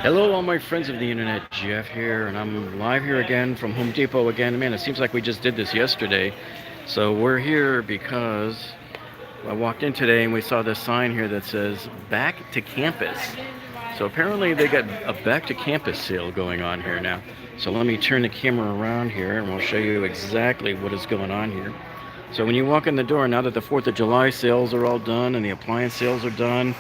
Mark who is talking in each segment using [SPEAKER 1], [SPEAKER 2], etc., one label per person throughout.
[SPEAKER 1] Hello, all my friends of the internet. Jeff here, and I'm live here again from Home Depot again. Man, it seems like we just did this yesterday. So we're here because I walked in today and we saw this sign here that says "Back to Campus." So apparently they got a Back to Campus sale going on here now. So let me turn the camera around here and we'll show you exactly what is going on here. So when you walk in the door, now that the 4th of July sales are all done and the appliance sales are done,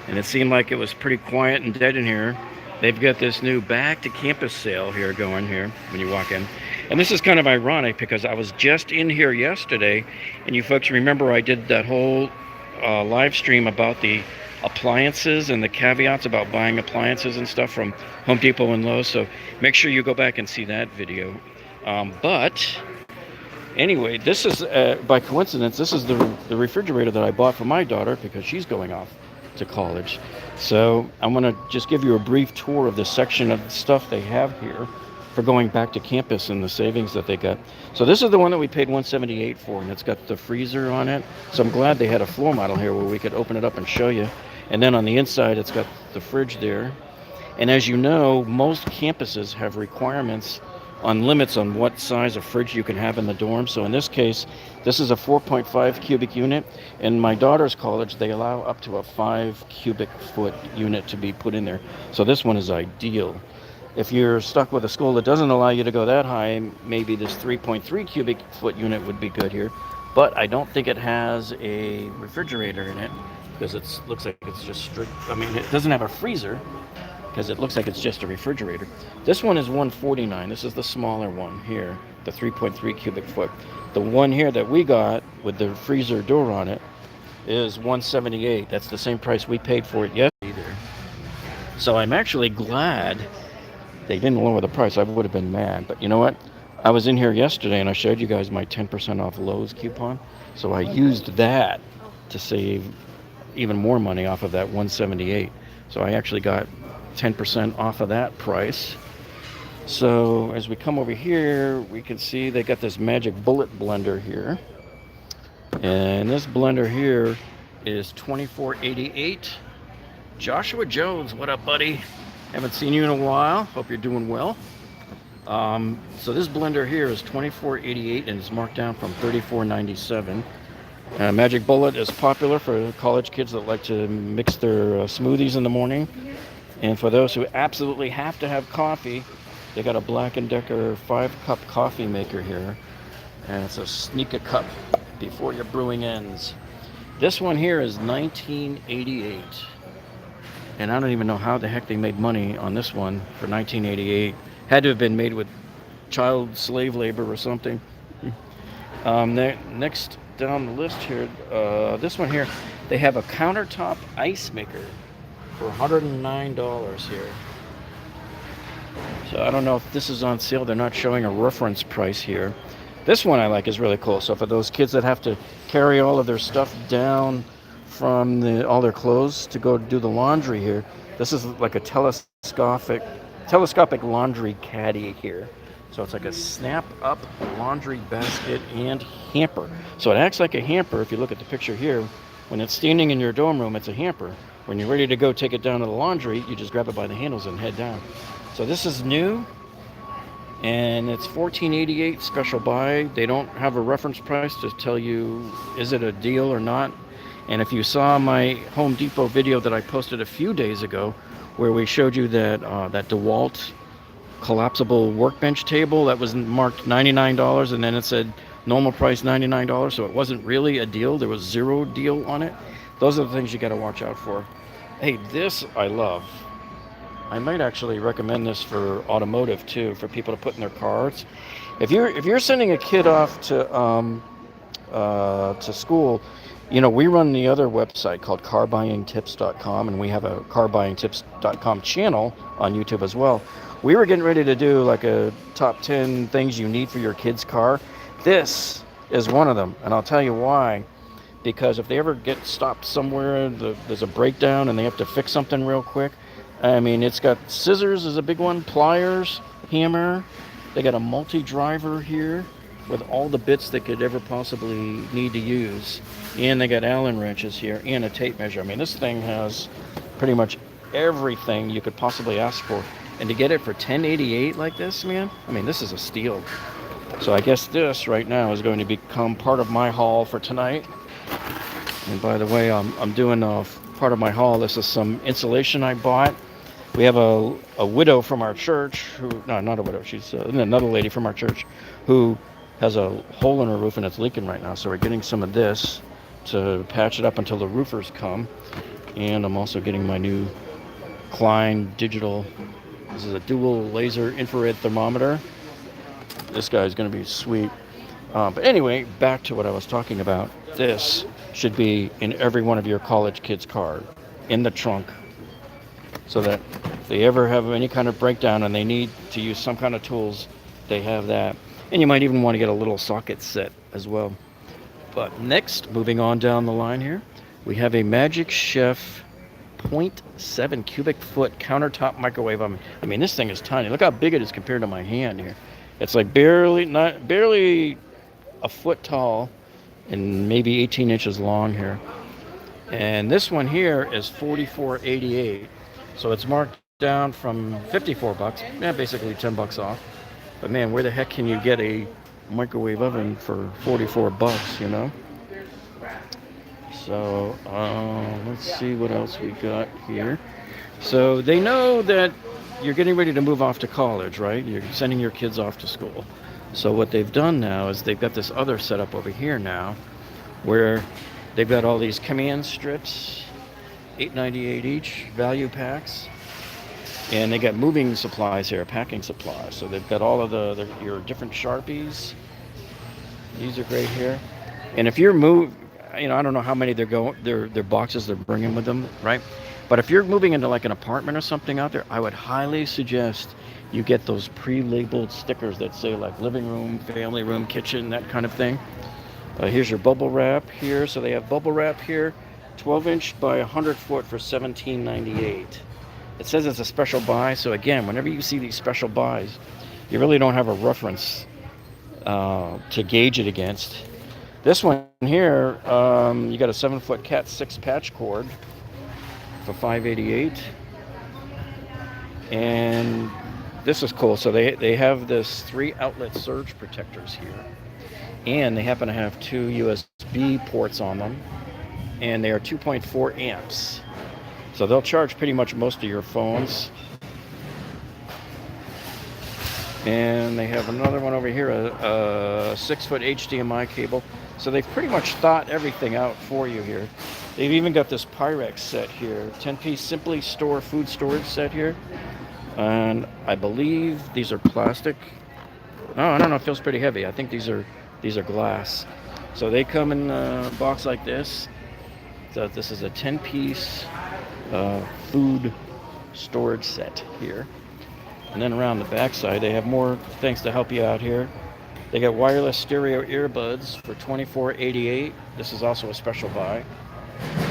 [SPEAKER 1] and it seemed like it was pretty quiet and dead in here, they've got this new Back to Campus sale here going here when you walk in. And this is kind of ironic because I was just in here yesterday, and you folks remember I did that whole live stream about the appliances and the caveats about buying appliances and stuff from Home Depot and Lowe's. So make sure you go back and see that video. But anyway, this is by coincidence. This is the refrigerator that I bought for my daughter because she's going off to college. So I'm going to just give you a brief tour of the section of stuff they have here for going back to campus and the savings that they got. So this is the one that we paid $178 for, and it's got the freezer on it. So I'm glad they had a floor model here where we could open it up and show you. And then on the inside, it's got the fridge there. And as you know, most campuses have requirements on limits on what size of fridge you can have in the dorm. So in this case, this is a 4.5 cubic unit. In my daughter's college, they allow up to a 5 cubic foot unit to be put in there. So this one is ideal. If you're stuck with a school that doesn't allow you to go that high, maybe this 3.3 cubic foot unit would be good here. But I don't think it has a refrigerator in it because it looks like it's just strict. I mean, it doesn't have a freezer because it looks like it's just a refrigerator. This one is $149. This is the smaller one here, the 3.3 cubic foot. The one here that we got with the freezer door on it is $178. That's the same price we paid for it yesterday. So I'm actually glad they didn't lower the price. I would have been mad, but you know what? I was in here yesterday and I showed you guys my 10% off Lowe's coupon. So I used that to save even more money off of that $178. So I actually got 10% off of that price. So as we come over here, we can see they got this magic bullet blender here. And this blender here is $24.88. Joshua Jones, what up, buddy? Haven't seen you in a while. Hope you're doing well. So this blender here is $24.88 and it's marked down from $34.97. Magic Bullet is popular for college kids that like to mix their smoothies in the morning. And for those who absolutely have to have coffee, they got a Black & Decker 5-cup coffee maker here. And it's a sneak a cup before your brewing ends. This one here is $19.88. And I don't even know how the heck they made money on this one for $19.88. Had to have been made with child slave labor or something. Next down the list here, this one here, they have a countertop ice maker for $109 here. So I don't know if this is on sale. They're not showing a reference price here. This one I like is really cool. So for those kids that have to carry all of their stuff down from all their clothes to go do the laundry here, this is like a telescopic laundry caddy here. So it's like a snap-up laundry basket and hamper. So it acts like a hamper. If you look at the picture here, when it's standing in your dorm room, it's a hamper. When you're ready to go take it down to the laundry, you just grab it by the handles and head down. So this is new, and it's $14.88 special buy. They don't have a reference price to tell you is it a deal or not. And if you saw my Home Depot video that I posted a few days ago, where we showed you that DeWalt collapsible workbench table that was marked $99, and then it said normal price $99, so it wasn't really a deal. There was zero deal on it. Those are the things you got to watch out for. Hey, this I love. I might actually recommend this for automotive too, for people to put in their cars. If you're sending a kid off to school, you know, we run the other website called carbuyingtips.com, and we have a carbuyingtips.com channel on YouTube as well. We were getting ready to do like a top 10 things you need for your kid's car. This is one of them, and I'll tell you why. Because if they ever get stopped somewhere, there's a breakdown and they have to fix something real quick. I mean, it's got scissors is a big one, pliers, hammer. They got a multi-driver here with all the bits they could ever possibly need to use. And they got Allen wrenches here and a tape measure. I mean, this thing has pretty much everything you could possibly ask for. And to get it for $10.88 like this, man, I mean, this is a steal. So I guess this right now is going to become part of my haul for tonight. And by the way, I'm doing part of my haul. This is some insulation I bought. We have a widow from our church who, no, not a widow, she's another lady from our church who has a hole in her roof and it's leaking right now. So we're getting some of this to patch it up until the roofers come. And I'm also getting my new Klein digital, this is a dual laser infrared thermometer. This guy's going to be sweet. But anyway, back to what I was talking about. This should be in every one of your college kids' car, in the trunk, so that if they ever have any kind of breakdown and they need to use some kind of tools, they have that. And you might even want to get a little socket set as well. But next, moving on down the line here, we have a Magic Chef 0.7 cubic foot countertop microwave oven. I mean, this thing is tiny. Look how big it is compared to my hand here. It's like barely a foot tall and maybe 18 inches long here. And this one here is $44.88. So it's marked down from $54. Yeah, basically $10 off. But man, where the heck can you get a microwave oven for $44, you know? So let's see what else we got here. So they know that you're getting ready to move off to college, right? You're sending your kids off to school. So what they've done now is they've got this other setup over here now where they've got all these command strips, $8.98 each, value packs. And they got moving supplies here, packing supplies. So they've got all of your different Sharpies. These are great here. And if you're I don't know how many their boxes they're bringing with them, right? But if you're moving into like an apartment or something out there, I would highly suggest you get those pre-labeled stickers that say like living room, family room, kitchen, that kind of thing. Here's your bubble wrap here. So they have bubble wrap here, 12-inch by 100-foot for $17.98. It says it's a special buy. So again, whenever you see these special buys, you really don't have a reference to gauge it against. This one here, you got a 7-foot Cat 6 patch cord for $5.88. And this is cool. So they have this 3 outlet surge protectors here. And they happen to have 2 USB ports on them. And they are 2.4 amps. So they'll charge pretty much most of your phones. And they have another one over here, a 6-foot HDMI cable. So they've pretty much thought everything out for you here. They've even got this Pyrex set here, 10-piece Simply Store food storage set here. And I believe these are plastic. Oh, I don't know, it feels pretty heavy. I think these are glass. So they come in a box like this. So this is a 10-piece food storage set here. And then around the back side, they have more things to help you out here. They got wireless stereo earbuds for $24.88. This is also a special buy.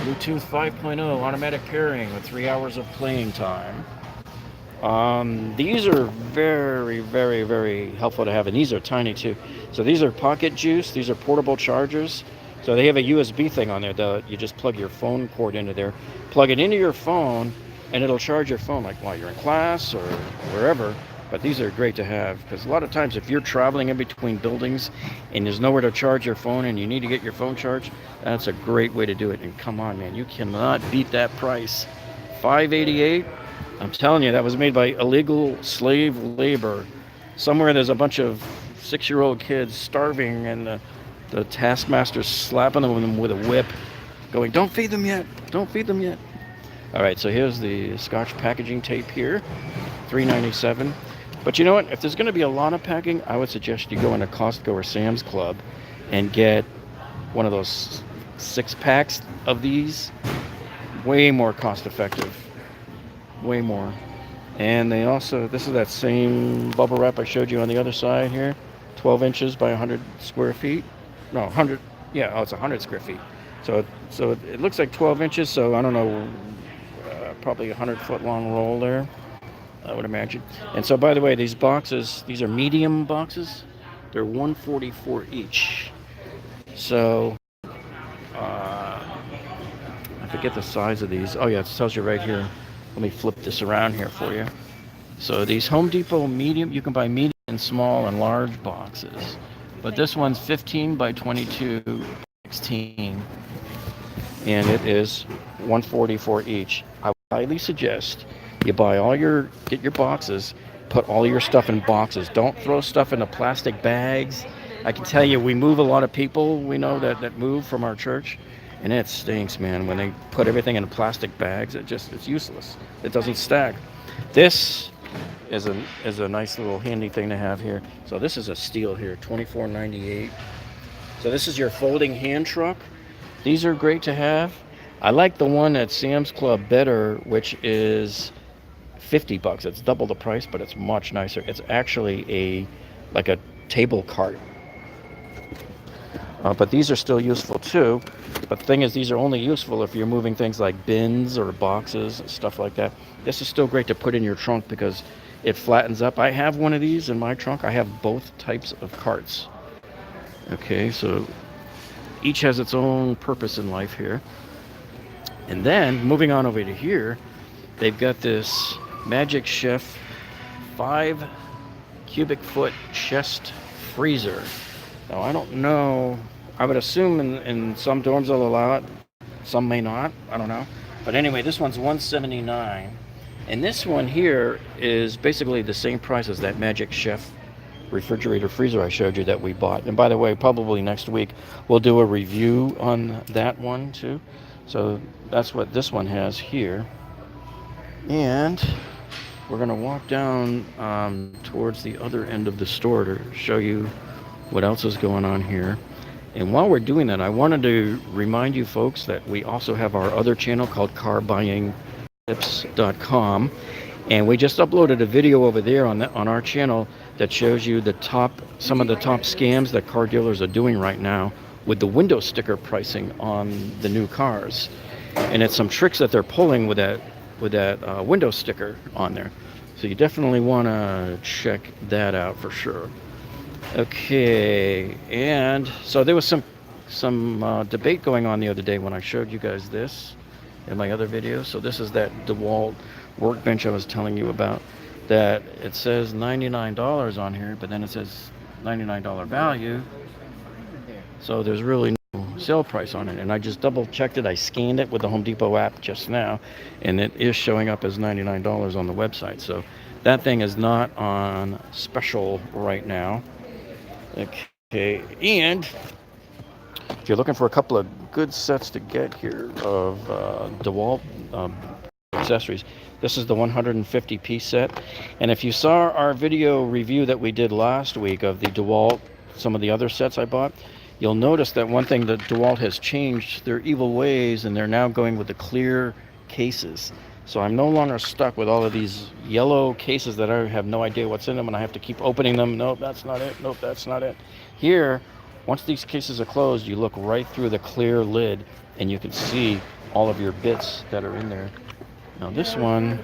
[SPEAKER 1] Bluetooth 5.0 automatic pairing with 3 hours of playing time. These are very, very, very helpful to have, and these are tiny too. So these are pocket juice. These are portable chargers. So they have a USB thing on there that you just plug your phone cord into there. Plug it into your phone, and it'll charge your phone like while you're in class or wherever. But these are great to have because a lot of times if you're traveling in between buildings and there's nowhere to charge your phone and you need to get your phone charged, that's a great way to do it. And come on, man, you cannot beat that price. $5.88. I'm telling you, that was made by illegal slave labor. Somewhere there's a bunch of 6-year-old kids starving and the taskmaster's slapping them with a whip going, don't feed them yet, don't feed them yet. All right, so here's the Scotch packaging tape here, $3.97. But you know what? If there's going to be a lot of packing, I would suggest you go into Costco or Sam's Club and get one of those 6-packs of these. Way more cost effective. Way more. And they also, this is that same bubble wrap I showed you on the other side here. 12 inches by 100 square feet. No, 100. Yeah, oh, it's 100 square feet. So it looks like 12 inches, so I don't know, probably a 100-foot long roll there, I would imagine. And so, by the way, these boxes, these are medium boxes. They're $144 each. So, I forget the size of these. Oh yeah, it tells you right here. Let me flip this around here for you. So these Home Depot medium, you can buy medium and small and large boxes. But this one's 15 by 22, 16. And it is $140 for each. I highly suggest you get your boxes, put all your stuff in boxes. Don't throw stuff into plastic bags. I can tell you, we move a lot of people we know that move from our church, and it stinks, man. When they put everything in plastic bags, it's useless. It doesn't stack. This is a nice little handy thing to have here. So this is a steal here, $24.98. So this is your folding hand truck. These are great to have. I like the one at Sam's Club better, which is $50. It's double the price, but it's much nicer. It's actually like a table cart. But these are still useful too. But the thing is, these are only useful if you're moving things like bins or boxes and stuff like that. This is still great to put in your trunk because it flattens up. I have one of these in my trunk. I have both types of carts. Okay, so each has its own purpose in life here. And then moving on over to here, they've got this Magic Chef 5 cubic foot chest freezer. Now I don't know, I would assume in some dorms they'll allow it, some may not, I don't know. But anyway, this one's $179. And this one here is basically the same price as that Magic Chef refrigerator freezer I showed you that we bought. And by the way, probably next week we'll do a review on that one too. So that's what this one has here. And we're going to walk down towards the other end of the store to show you what else is going on here. And while we're doing that, I wanted to remind you folks that we also have our other channel called carbuyingtips.com, and we just uploaded a video over there on our channel that shows you some of the top scams that car dealers are doing right now with the window sticker pricing on the new cars. And it's some tricks that they're pulling with that window sticker on there. So you definitely want to check that out for sure. Okay, and so there was some debate going on the other day when I showed you guys this in my other video. So this is that DeWalt workbench I was telling you about, that it says $99 on here, but then it says $99 value. So there's really no sale price on it. And I just double checked it. I scanned it with the Home Depot app just now, and it is showing up as $99 on the website. So that thing is not on special right now. Okay, and if you're looking for a couple of good sets to get here of DeWalt accessories, this is the 150 piece set. And if you saw our video review that we did last week of the DeWalt, some of the other sets I bought, you'll notice that one thing that DeWalt has changed their evil ways, and they're now going with the clear cases. So I'm no longer stuck with all of these yellow cases that I have no idea what's in them, and I have to keep opening them. Nope, that's not it. Nope, that's not it. Here, once these cases are closed, you look right through the clear lid, and you can see all of your bits that are in there. Now this one,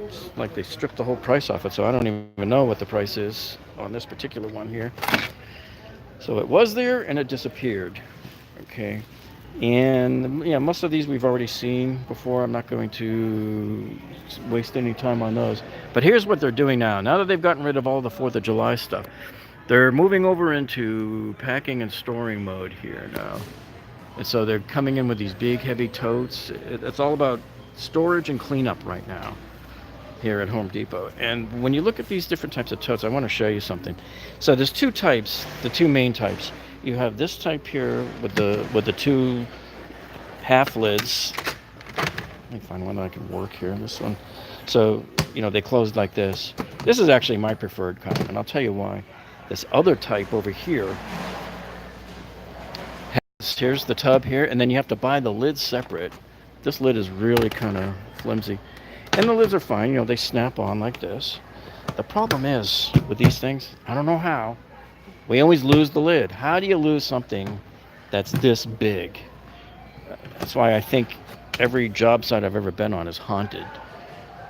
[SPEAKER 1] it's like they stripped the whole price off it, so I don't even know what the price is on this particular one here. So it was there, and it disappeared. Okay. And yeah, most of these we've already seen before. I'm not going to waste any time on those. But here's what they're doing now. Now that they've gotten rid of all the 4th of July stuff, they're moving over into packing and storing mode here now. And so they're coming in with these big, heavy totes. It's all about storage and cleanup right now here at Home Depot. And when you look at these different types of totes, I want to show you something. So there's two types, the two main types. You have this type here with the two half lids. Let me find one that I can work here. This one. So, they close like this. This is actually my preferred kind, and I'll tell you why. This other type over here here's the tub here, and then you have to buy the lid separate. This lid is really kind of flimsy. And the lids are fine, they snap on like this. The problem is, with these things, I don't know how, we always lose the lid. How do you lose something that's this big? That's why I think every job site I've ever been on is haunted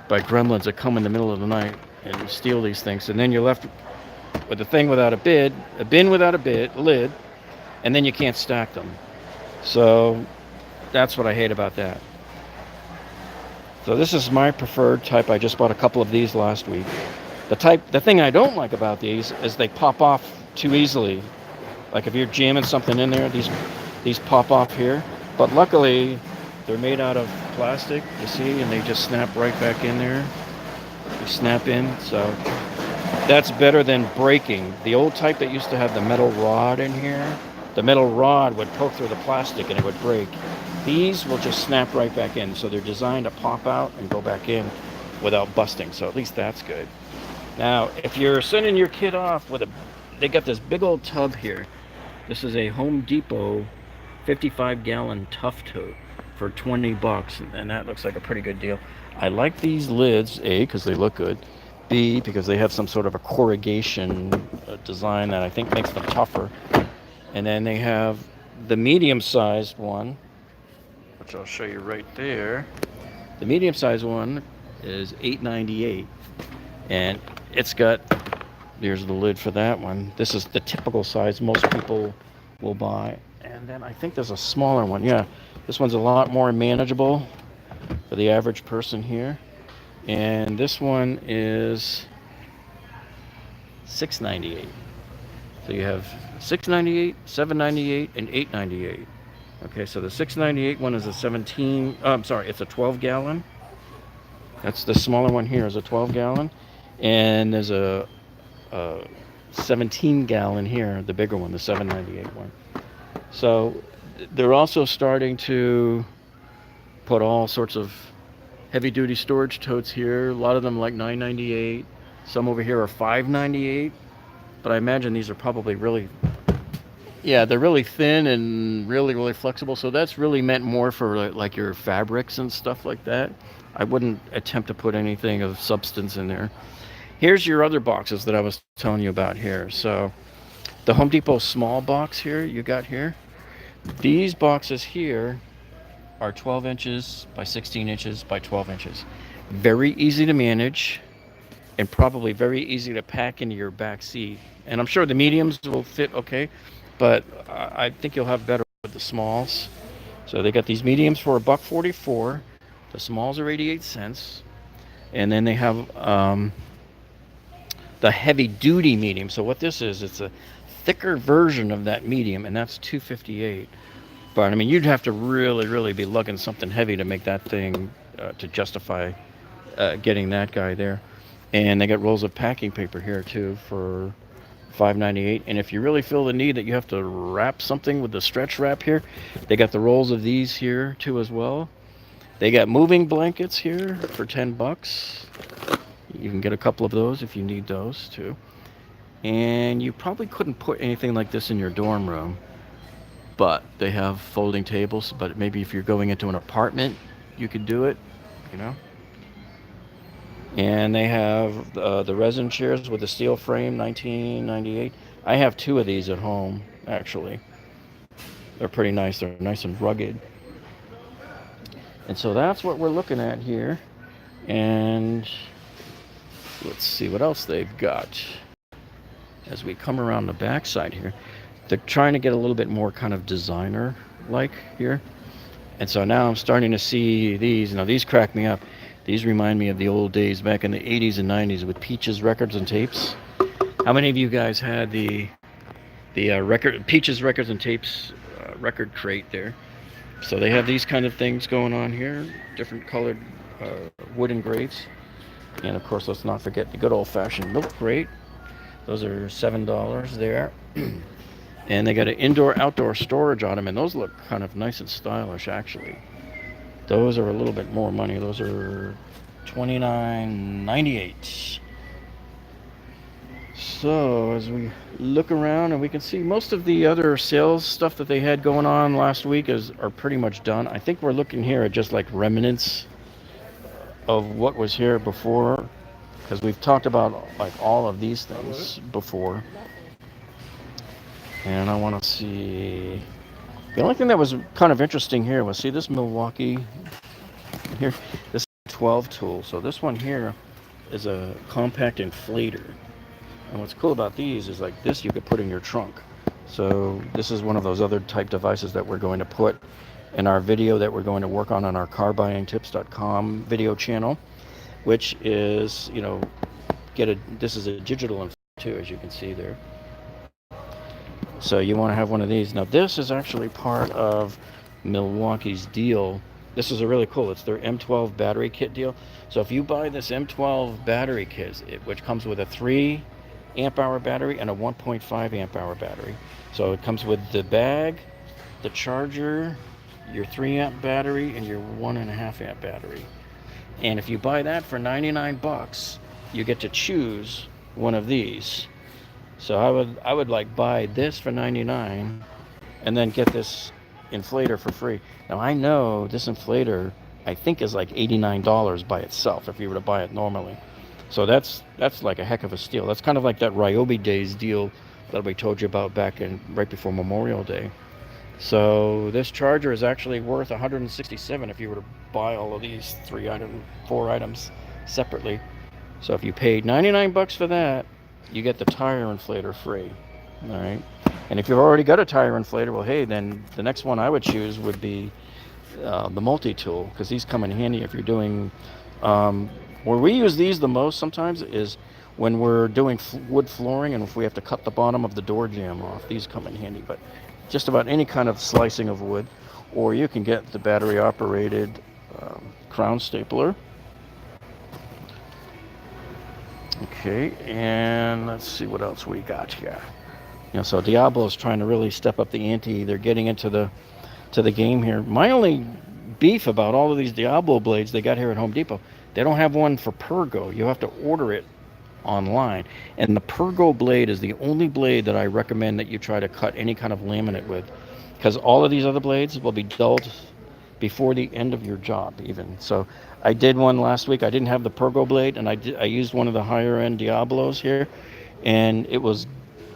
[SPEAKER 1] by gremlins that come in the middle of the night and steal these things. And then you're left with a thing without a bin without a lid, and then you can't stack them. So that's what I hate about that. So this is my preferred type. I just bought a couple of these last week. The thing I don't like about these is they pop off too easily. Like if you're jamming something in there, these pop off here. But luckily, they're made out of plastic, you see, and they just snap right back in there. They snap in, so that's better than breaking. The old type that used to have the metal rod in here, the metal rod would poke through the plastic and it would break. These will just snap right back in, so they're designed to pop out and go back in without busting, so at least that's good. Now, if you're sending your kid off with they got this big old tub here. This is a Home Depot 55-gallon Tough Tote for 20 bucks, and that looks like a pretty good deal. I like these lids, A, because they look good, B, because they have some sort of a corrugation design that I think makes them tougher. And then they have the medium-sized one, which I'll show you right there. The medium-sized one is $8.98, and it's got, there's the lid for that one. This is the typical size most people will buy. And then I think there's a smaller one. Yeah, this one's a lot more manageable for the average person here. And this one is $6.98. So you have $6.98, $7.98, and $8.98. Okay, so the $6.98 one is a 17, I'm sorry, it's a 12-gallon. That's the smaller one here is a 12-gallon. And there's a 17-gallon here, the bigger one, the $7.98 one. So they're also starting to put all sorts of heavy-duty storage totes here. A lot of them like $9.98. Some over here are $5.98. But I imagine these are probably really, yeah, they're really thin and really, really flexible. So that's really meant more for like your fabrics and stuff like that. I wouldn't attempt to put anything of substance in there. Here's your other boxes that I was telling you about here. So the Home Depot small box here, you got here. These boxes here are 12 inches by 16 inches by 12 inches. Very easy to manage and probably very easy to pack into your back seat. And I'm sure the mediums will fit okay, but I think you'll have better with the smalls. So they got these mediums for $1.44. The smalls are 88 cents. And then they have the heavy duty medium. So what this is, it's a thicker version of that medium, and that's $2.58. But I mean, you'd have to really, really be lugging something heavy to make that thing to justify getting that guy there. And they got rolls of packing paper here too for $5.98. And if you really feel the need that you have to wrap something with the stretch wrap here, they got the rolls of these here too as well. They got moving blankets here for 10 bucks. You can get a couple of those if you need those too. And you probably couldn't put anything like this in your dorm room, but they have folding tables. But maybe if you're going into an apartment, you could do it, you know. And they have the resin chairs with the steel frame, $19.98. I have two of these at home, actually. They're pretty nice. They're nice and rugged. And so that's what we're looking at here. And let's see what else they've got. As we come around the backside here, they're trying to get a little bit more kind of designer-like here. And so now I'm starting to see these. Now these crack me up. These remind me of the old days back in the 80s and 90s with Peaches Records and Tapes. How many of you guys had the Peaches Records and Tapes record crate there? So they have these kind of things going on here, different colored wooden grates. And of course, let's not forget the good old-fashioned milk crate. Those are $7 there. And they got an indoor-outdoor storage on them, and those look kind of nice and stylish, actually. Those are a little bit more money. Those are $29.98. So as we look around, and we can see most of the other sales stuff that they had going on last week are pretty much done. I think we're looking here at just like remnants of what was here before, because we've talked about like all of these things before. And I want to see, the only thing that was kind of interesting here was, see this Milwaukee here, this 12 tool. So this one here is a compact inflator. And what's cool about these is like this you could put in your trunk. So this is one of those other type devices that we're going to put in our video that we're going to work on our carbuyingtips.com video channel, which is, this is a digital inflator too, as you can see there. So you want to have one of these. Now this is actually part of Milwaukee's deal. This is a really cool, it's their M12 battery kit deal. So if you buy this M12 battery kit, which comes with a 3 amp hour battery and a 1.5 amp hour battery. So it comes with the bag, the charger, your 3 amp battery, and your 1.5 amp battery. And if you buy that for 99 bucks, you get to choose one of these. So I would like buy this for 99 and then get this inflator for free. Now I know this inflator I think is like $89 by itself if you were to buy it normally. So that's like a heck of a steal. That's kind of like that Ryobi Days deal that we told you about back in right before Memorial Day. So this charger is actually worth $167 if you were to buy all of these 4 items separately. So if you paid 99 bucks for that, you get the tire inflator free. All right. And if you've already got a tire inflator, well, hey, then the next one I would choose would be the multi-tool, because these come in handy if you're doing, where we use these the most sometimes is when we're doing wood flooring and if we have to cut the bottom of the door jamb off. These come in handy, but just about any kind of slicing of wood, or you can get the battery operated crown stapler. Okay, and let's see what else we got here. So Diablo's trying to really step up the ante. They're getting into the game here. My only beef about all of these Diablo blades they got here at Home Depot, they don't have one for Pergo. You have to order it online. And the Pergo blade is the only blade that I recommend that you try to cut any kind of laminate with, because all of these other blades will be dulled before the end of your job even. So I did one last week. I didn't have the Pergo blade, and I used one of the higher end Diablos here, and it was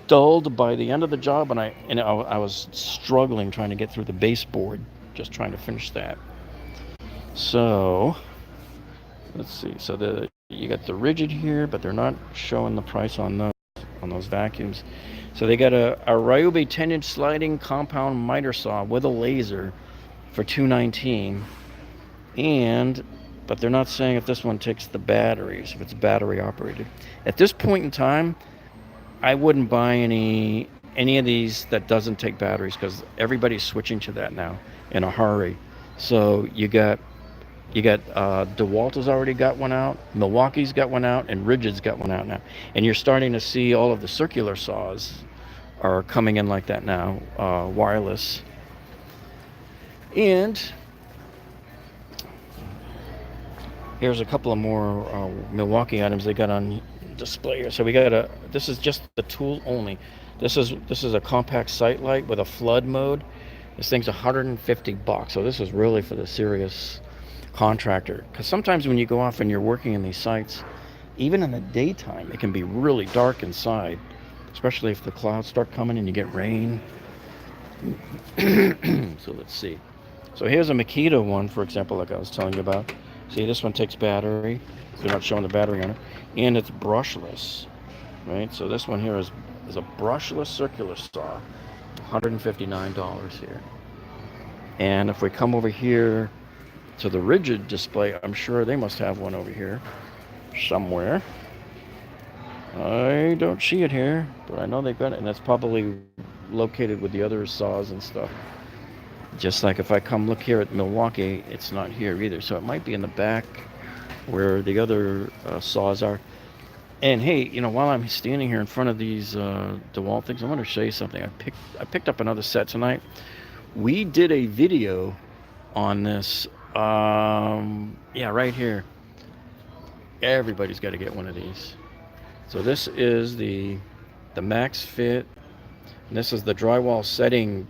[SPEAKER 1] dulled by the end of the job, and I was struggling trying to get through the baseboard, just trying to finish that. So let's see. So you got the rigid here, but they're not showing the price on those vacuums. So they got a Ryobi 10-inch sliding compound miter saw with a laser for $219, but they're not saying if this one takes the batteries, if it's battery operated. At this point in time, I wouldn't buy any of these that doesn't take batteries, because everybody's switching to that now in a hurry. So you got DeWalt has already got one out, Milwaukee's got one out, and Rigid's got one out now. And you're starting to see all of the circular saws are coming in like that now, wireless. And here's a couple of more Milwaukee items they got on display here. So we got this is just the tool only. This is a compact sight light with a flood mode. This thing's $150. So this is really for the serious contractor, because sometimes when you go off and you're working in these sites, even in the daytime, it can be really dark inside, especially if the clouds start coming and you get rain. So let's see. So here's a Makita one, for example, like I was telling you about. See, this one takes battery. They're not showing the battery on it. And it's brushless, right? So this one here is a brushless circular saw, $159 here. And if we come over here to the Rigid display, I'm sure they must have one over here somewhere. I don't see it here, but I know they've got it, and that's probably located with the other saws and stuff. Just like if I come look here at Milwaukee, it's not here either. So it might be in the back where the other saws are. And hey, while I'm standing here in front of these DeWalt things, I want to show you something. I picked up another set tonight. We did a video on this. Yeah, right here. Everybody's got to get one of these. So this is the Max Fit. And this is the drywall setting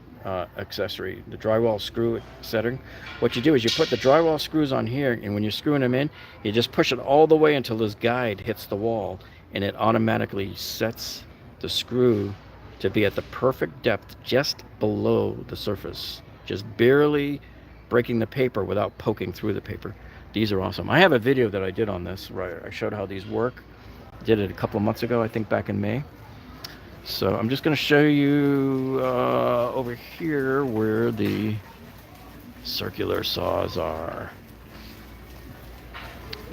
[SPEAKER 1] accessory, the drywall screw setting. What you do is you put the drywall screws on here, and when you're screwing them in, you just push it all the way until this guide hits the wall, and it automatically sets the screw to be at the perfect depth just below the surface, just barely breaking the paper without poking through the paper. These are awesome. I have a video that I did on this where I showed how these work. Did it a couple of months ago, I think back in May. So I'm just going to show you over here where the circular saws are.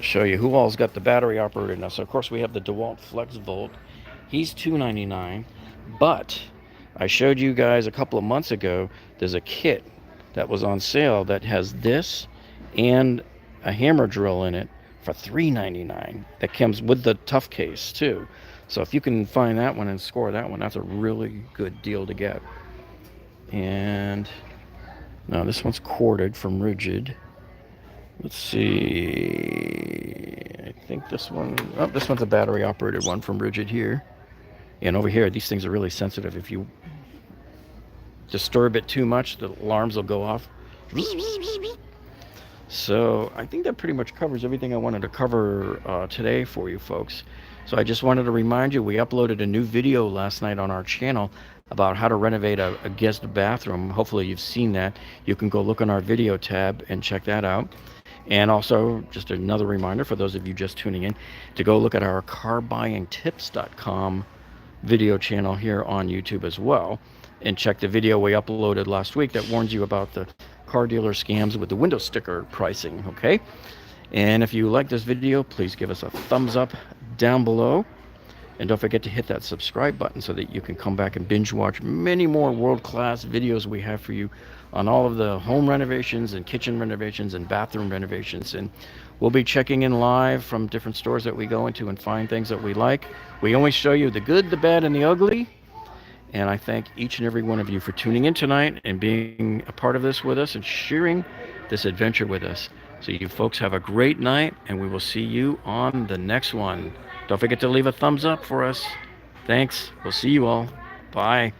[SPEAKER 1] Show you who all's got the battery operated now. So of course we have the DeWalt Flex Volt. He's $2.99, but I showed you guys a couple of months ago. There's a kit that was on sale that has this and a hammer drill in it for $3.99. That comes with the tough case too. So if you can find that one and score that one, that's a really good deal to get. And now this one's corded from Rigid. Let's see. I think this one. Oh, this one's a battery operated one from Rigid here. And over here, these things are really sensitive. If you disturb it too much, the alarms will go off. So I think that pretty much covers everything I wanted to cover today for you folks. So I just wanted to remind you, we uploaded a new video last night on our channel about how to renovate a guest bathroom. Hopefully you've seen that. You can go look on our video tab and check that out. And also, just another reminder for those of you just tuning in, to go look at our carbuyingtips.com video channel here on YouTube as well. And check the video we uploaded last week that warns you about the car dealer scams with the window sticker pricing, okay? And if you like this video, please give us a thumbs up down below. And don't forget to hit that subscribe button so that you can come back and binge watch many more world-class videos we have for you on all of the home renovations and kitchen renovations and bathroom renovations. And we'll be checking in live from different stores that we go into and find things that we like. We always show you the good, the bad, and the ugly. And I thank each and every one of you for tuning in tonight and being a part of this with us and sharing this adventure with us. So you folks have a great night, and we will see you on the next one. Don't forget to leave a thumbs up for us. Thanks. We'll see you all. Bye.